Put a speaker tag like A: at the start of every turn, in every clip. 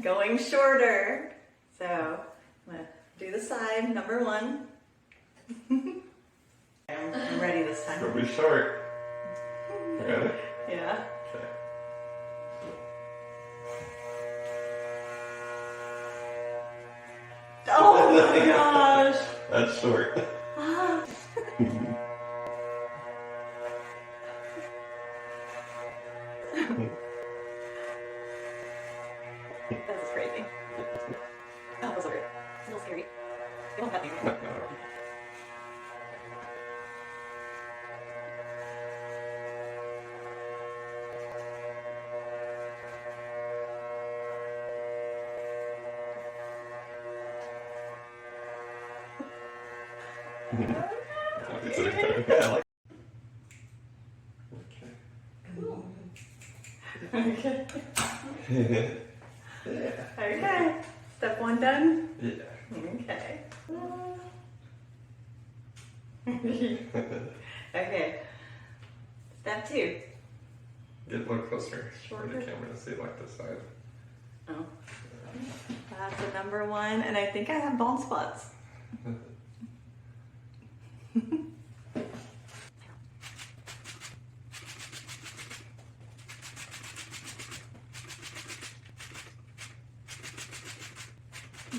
A: going shorter. So I'm gonna do the side, number one. I'm ready this time.
B: It'll be short. Ready?
A: Yeah.
B: Okay.
A: Oh my gosh.
B: That's short.
A: That's crazy. That was weird. It's a little scary. You don't have me. Okay. Okay. Step one done?
B: Yeah.
A: Okay. Okay. Step two.
B: Get a little closer for
A: Shorter.
B: the camera to see like this side.
A: Oh. That's the number one, and I think I have bald spots.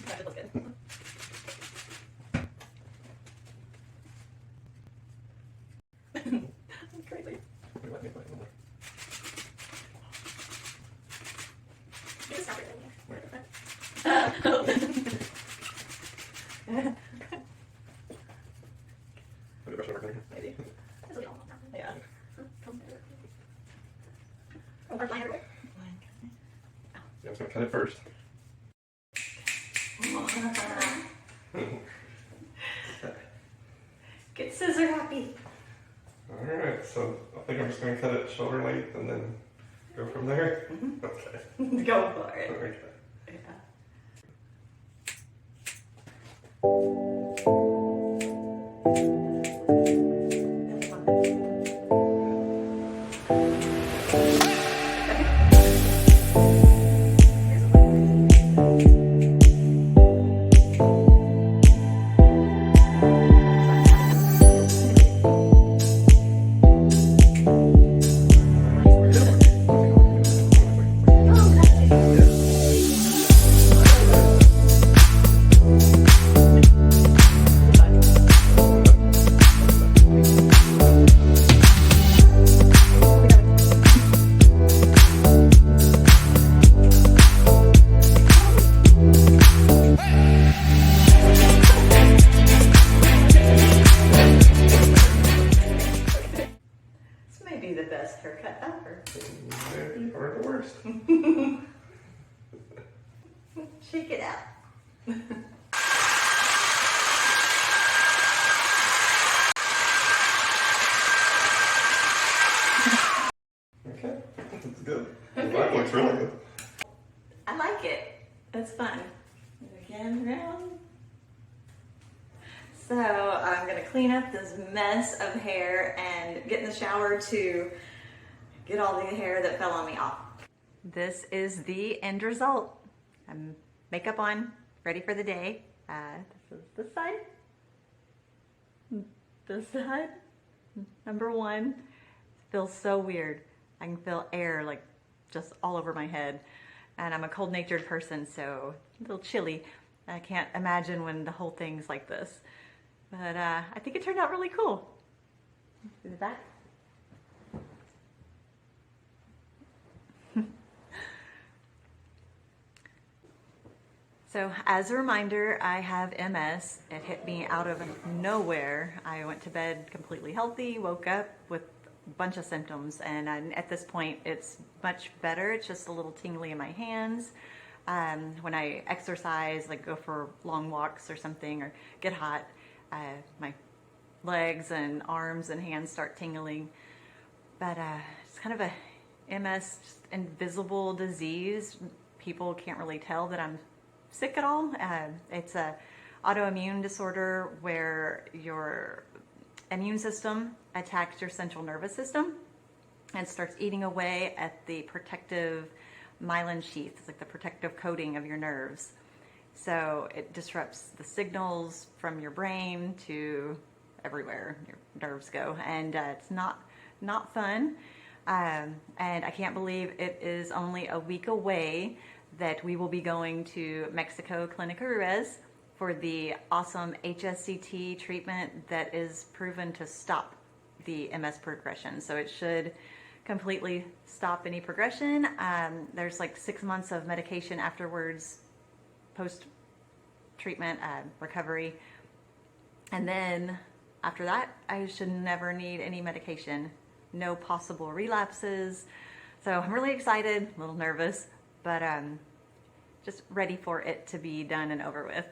A: That looks good. Crazy. Stop it. Maybe. Yeah. Oh, our line everywhere.
B: Yeah, I'm just gonna cut it first.
A: Get scissor happy.
B: Alright, so I think I'm just gonna cut it shoulder length and then go from there.
A: Mm-hmm.
B: Okay.
A: Go for it.
B: Okay.
A: Yeah. This may be the best haircut ever.
B: Or the worst.
A: Shake it out.
B: Okay, that's good. That looks really good.
A: I like it. It's fun. Again, round. So I'm gonna clean up this mess of hair and get in the shower to get all the hair that fell on me off. This is the end result. I'm makeup on, ready for the day. This is this side. This side. Number one. Feels so weird. I can feel air like just all over my head. And I'm a cold-natured person, so a little chilly. I can't imagine when the whole thing's like this. But I think it turned out really cool. See the back? So as a reminder, I have MS. It hit me out of nowhere. I went to bed completely healthy, woke up with a bunch of symptoms, and at this point it's much better. It's just a little tingly in my hands. When I exercise, like go for long walks or something, or get hot, my legs and arms and hands start tingling. But it's kind of a MS, just invisible disease. People can't really tell that I'm sick at all. It's a autoimmune disorder where your immune system attacks your central nervous system and starts eating away at the protective myelin sheath. It's like the protective coating of your nerves. So it disrupts the signals from your brain to everywhere your nerves go, and it's not fun. And I can't believe it is only a week away that we will be going to Mexico Clinica Ruiz for the awesome HSCT treatment that is proven to stop the MS progression. So it should completely stop any progression. There's like 6 months of medication afterwards, post-treatment recovery. And then after that, I should never need any medication. No possible relapses. So I'm really excited, a little nervous, but just ready for it to be done and over with.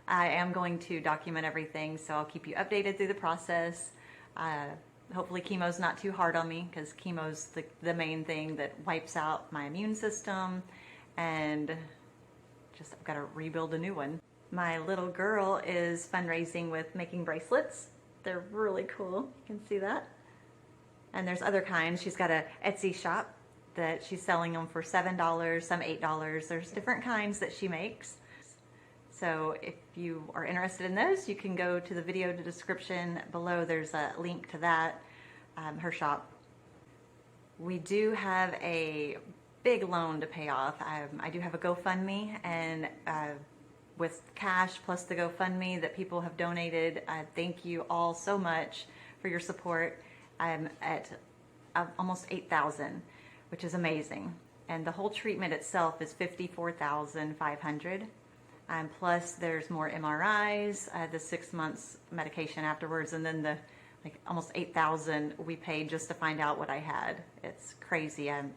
A: I am going to document everything, so I'll keep you updated through the process. Hopefully chemo's not too hard on me, because chemo's the main thing that wipes out my immune system, and just I've got to rebuild a new one. My little girl is fundraising with making bracelets. They're really cool. You can see that. And there's other kinds. She's got a Etsy shop that she's selling them for $7, some $8. There's different kinds that she makes. So if you are interested in those, you can go to the video description below. There's a link to that, her shop. We do have a big loan to pay off. I do have a GoFundMe, and with cash plus the GoFundMe that people have donated, thank you all so much for your support. I'm at almost 8,000, which is amazing. And the whole treatment itself is $54,500. Plus there's more MRIs, the 6 months medication afterwards, and then the almost 8,000 we paid just to find out what I had. It's crazy. I'm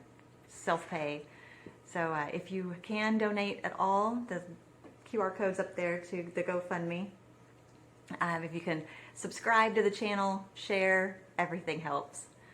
A: self-pay. So if you can donate at all, the QR code's up there to the GoFundMe. If you can subscribe to the channel, share, everything helps.